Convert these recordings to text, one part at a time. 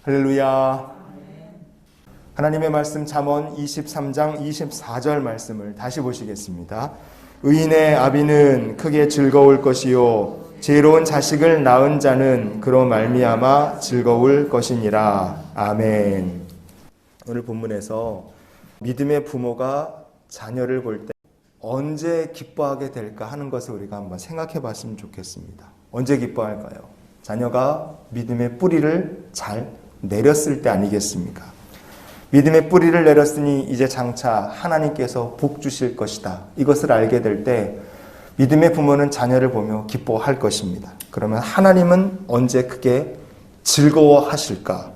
할렐루야. 하나님의 말씀 잠언 23장 24절 말씀을 다시 보시겠습니다. 의인의 아비는 크게 즐거울 것이요 지혜로운 자식을 낳은 자는 그로 말미암아 즐거울 것이니라. 아멘. 오늘 본문에서 믿음의 부모가 자녀를 볼 때 언제 기뻐하게 될까 하는 것을 우리가 한번 생각해 봤으면 좋겠습니다. 언제 기뻐할까요? 자녀가 믿음의 뿌리를 잘 내렸을 때 아니겠습니까? 믿음의 뿌리를 내렸으니 이제 장차 하나님께서 복 주실 것이다. 이것을 알게 될 때 믿음의 부모는 자녀를 보며 기뻐할 것입니다. 그러면 하나님은 언제 크게 즐거워하실까?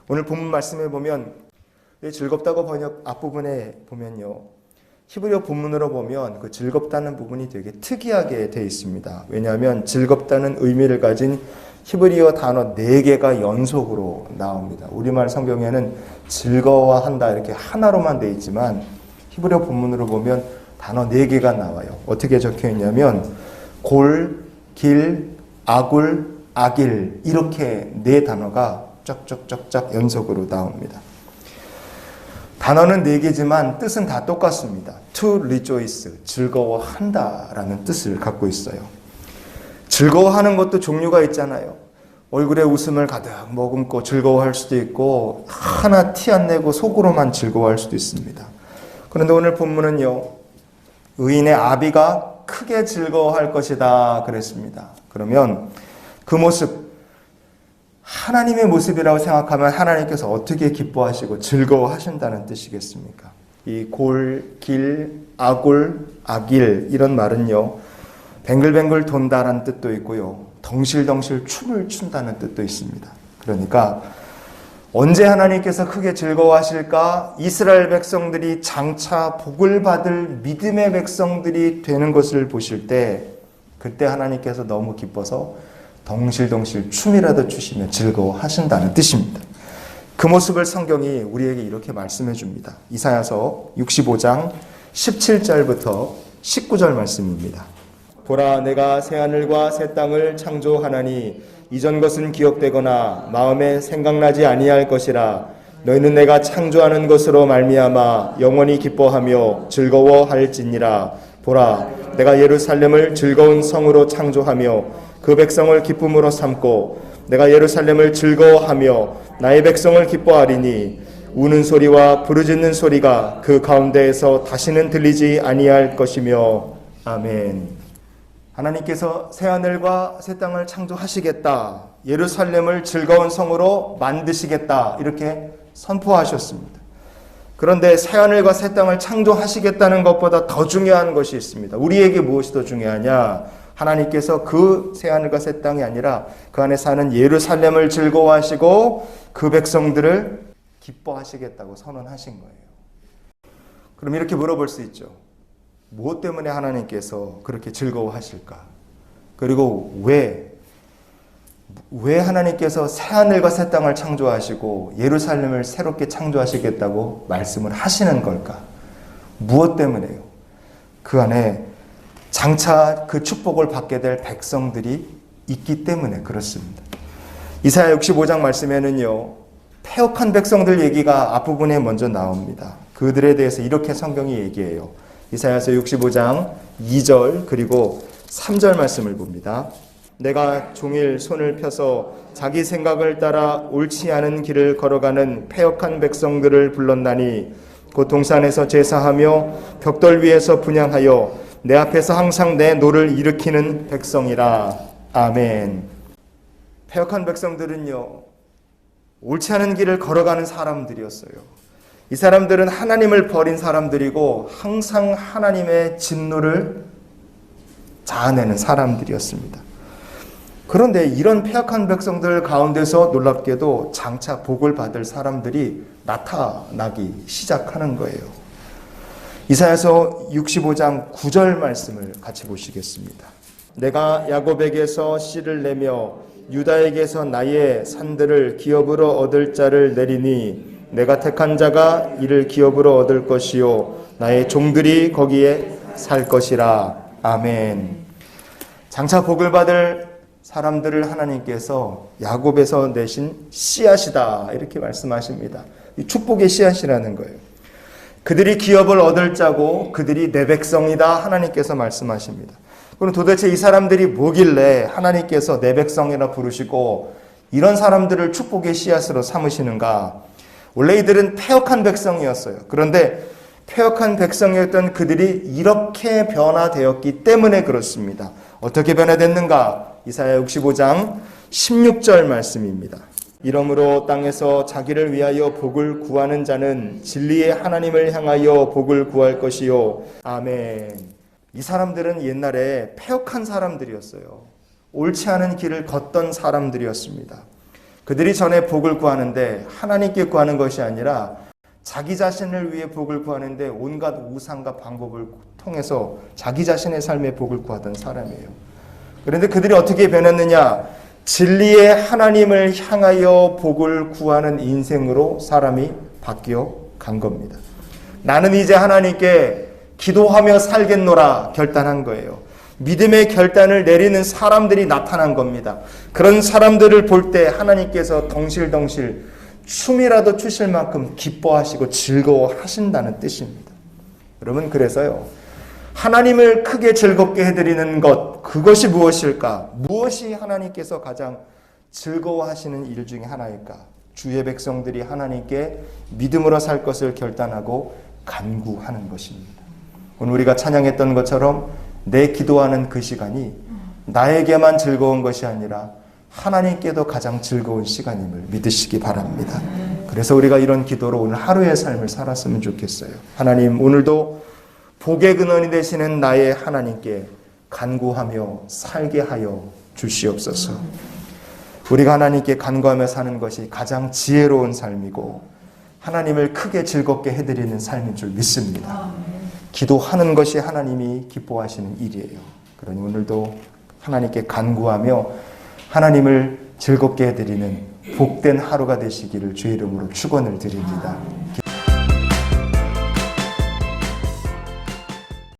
오늘 본문 말씀에 보면 즐겁다고 번역 앞부분에 보면요. 히브리어 본문으로 보면 그 즐겁다는 부분이 되게 특이하게 되어 있습니다. 왜냐하면 즐겁다는 의미를 가진 히브리어 단어 4개가 연속으로 나옵니다. 우리말 성경에는 즐거워한다 이렇게 하나로만 되어 있지만 히브리어 본문으로 보면 단어 4개가 나와요. 어떻게 적혀 있냐면 골, 길, 아굴, 아길 이렇게 4단어가 쫙쫙쫙쫙 연속으로 나옵니다. 단어는 4개지만 뜻은 다 똑같습니다. To rejoice, 즐거워한다라는 뜻을 갖고 있어요. 즐거워하는 것도 종류가 있잖아요. 얼굴에 웃음을 가득 머금고 즐거워할 수도 있고 하나 티 안 내고 속으로만 즐거워할 수도 있습니다. 그런데 오늘 본문은요. 의인의 아비가 크게 즐거워할 것이다 그랬습니다. 그러면 그 모습 하나님의 모습이라고 생각하면 하나님께서 어떻게 기뻐하시고 즐거워하신다는 뜻이겠습니까? 이 골, 길, 아골, 아길 이런 말은요. 뱅글뱅글 돈다라는 뜻도 있고요. 덩실덩실 춤을 춘다는 뜻도 있습니다. 그러니까 언제 하나님께서 크게 즐거워하실까? 이스라엘 백성들이 장차 복을 받을 믿음의 백성들이 되는 것을 보실 때 그때 하나님께서 너무 기뻐서 덩실덩실 춤이라도 추시며 즐거워하신다는 뜻입니다. 그 모습을 성경이 우리에게 이렇게 말씀해 줍니다. 이사야서 65장 17절부터 19절 말씀입니다. 보라, 내가 새하늘과 새 땅을 창조하나니 이전 것은 기억되거나 마음에 생각나지 아니할 것이라. 너희는 내가 창조하는 것으로 말미암아 영원히 기뻐하며 즐거워할지니라. 보라, 내가 예루살렘을 즐거운 성으로 창조하며 그 백성을 기쁨으로 삼고 내가 예루살렘을 즐거워하며 나의 백성을 기뻐하리니 우는 소리와 부르짖는 소리가 그 가운데에서 다시는 들리지 아니할 것이며. 아멘. 하나님께서 새하늘과 새 땅을 창조하시겠다. 예루살렘을 즐거운 성으로 만드시겠다. 이렇게 선포하셨습니다. 그런데 새하늘과 새 땅을 창조하시겠다는 것보다 더 중요한 것이 있습니다. 우리에게 무엇이 더 중요하냐? 하나님께서 그 새하늘과 새 땅이 아니라 그 안에 사는 예루살렘을 즐거워하시고 그 백성들을 기뻐하시겠다고 선언하신 거예요. 그럼 이렇게 물어볼 수 있죠. 무엇 때문에 하나님께서 그렇게 즐거워하실까? 그리고 왜 하나님께서 새하늘과 새 땅을 창조하시고 예루살렘을 새롭게 창조하시겠다고 말씀을 하시는 걸까? 무엇 때문에요? 그 안에 장차 그 축복을 받게 될 백성들이 있기 때문에 그렇습니다. 이사야 65장 말씀에는요. 패역한 백성들 얘기가 앞부분에 먼저 나옵니다. 그들에 대해서 이렇게 성경이 얘기해요. 이사야서 65장 2절 그리고 3절 말씀을 봅니다. 내가 종일 손을 펴서 자기 생각을 따라 옳지 않은 길을 걸어가는 패역한 백성들을 불렀나니 곧 동산에서 제사하며 벽돌 위에서 분향하여 내 앞에서 항상 내 노를 일으키는 백성이라. 아멘. 패역한 백성들은요. 옳지 않은 길을 걸어가는 사람들이었어요. 이 사람들은 하나님을 버린 사람들이고 항상 하나님의 진노를 자아내는 사람들이었습니다. 그런데 이런 패역한 백성들 가운데서 놀랍게도 장차 복을 받을 사람들이 나타나기 시작하는 거예요. 이사야서 65장 9절 말씀을 같이 보시겠습니다. 내가 야곱에게서 씨를 내며 유다에게서 나의 산들을 기업으로 얻을 자를 내리니 내가 택한 자가 이를 기업으로 얻을 것이요 나의 종들이 거기에 살 것이라. 아멘. 장차 복을 받을 사람들을 하나님께서 야곱에서 내신 씨앗이다 이렇게 말씀하십니다. 이 축복의 씨앗이라는 거예요. 그들이 기업을 얻을 자고 그들이 내 백성이다 하나님께서 말씀하십니다. 그럼 도대체 이 사람들이 뭐길래 하나님께서 내 백성이라 부르시고 이런 사람들을 축복의 씨앗으로 삼으시는가? 원래 이들은 패역한 백성이었어요. 그런데 패역한 백성이었던 그들이 이렇게 변화되었기 때문에 그렇습니다. 어떻게 변화됐는가? 이사야 65장 16절 말씀입니다. 이러므로 땅에서 자기를 위하여 복을 구하는 자는 진리의 하나님을 향하여 복을 구할 것이요. 아멘. 이 사람들은 옛날에 패역한 사람들이었어요. 옳지 않은 길을 걷던 사람들이었습니다. 그들이 전에 복을 구하는데 하나님께 구하는 것이 아니라 자기 자신을 위해 복을 구하는데 온갖 우상과 방법을 통해서 자기 자신의 삶에 복을 구하던 사람이에요. 그런데 그들이 어떻게 변했느냐? 진리의 하나님을 향하여 복을 구하는 인생으로 사람이 바뀌어 간 겁니다. 나는 이제 하나님께 기도하며 살겠노라 결단한 거예요. 믿음의 결단을 내리는 사람들이 나타난 겁니다. 그런 사람들을 볼 때 하나님께서 덩실덩실 춤이라도 추실 만큼 기뻐하시고 즐거워하신다는 뜻입니다. 여러분, 그래서요, 하나님을 크게 즐겁게 해드리는 것, 그것이 무엇일까? 무엇이 하나님께서 가장 즐거워하시는 일 중에 하나일까? 주의 백성들이 하나님께 믿음으로 살 것을 결단하고 간구하는 것입니다. 오늘 우리가 찬양했던 것처럼 내 기도하는 그 시간이 나에게만 즐거운 것이 아니라 하나님께도 가장 즐거운 시간임을 믿으시기 바랍니다. 그래서 우리가 이런 기도로 오늘 하루의 삶을 살았으면 좋겠어요. 하나님, 오늘도 복의 근원이 되시는 나의 하나님께 간구하며 살게 하여 주시옵소서. 우리가 하나님께 간구하며 사는 것이 가장 지혜로운 삶이고 하나님을 크게 즐겁게 해드리는 삶인 줄 믿습니다. 기도하는 것이 하나님이 기뻐하시는 일이에요. 그러니 오늘도 하나님께 간구하며 하나님을 즐겁게 해드리는 복된 하루가 되시기를 주의 이름으로 축원을 드립니다.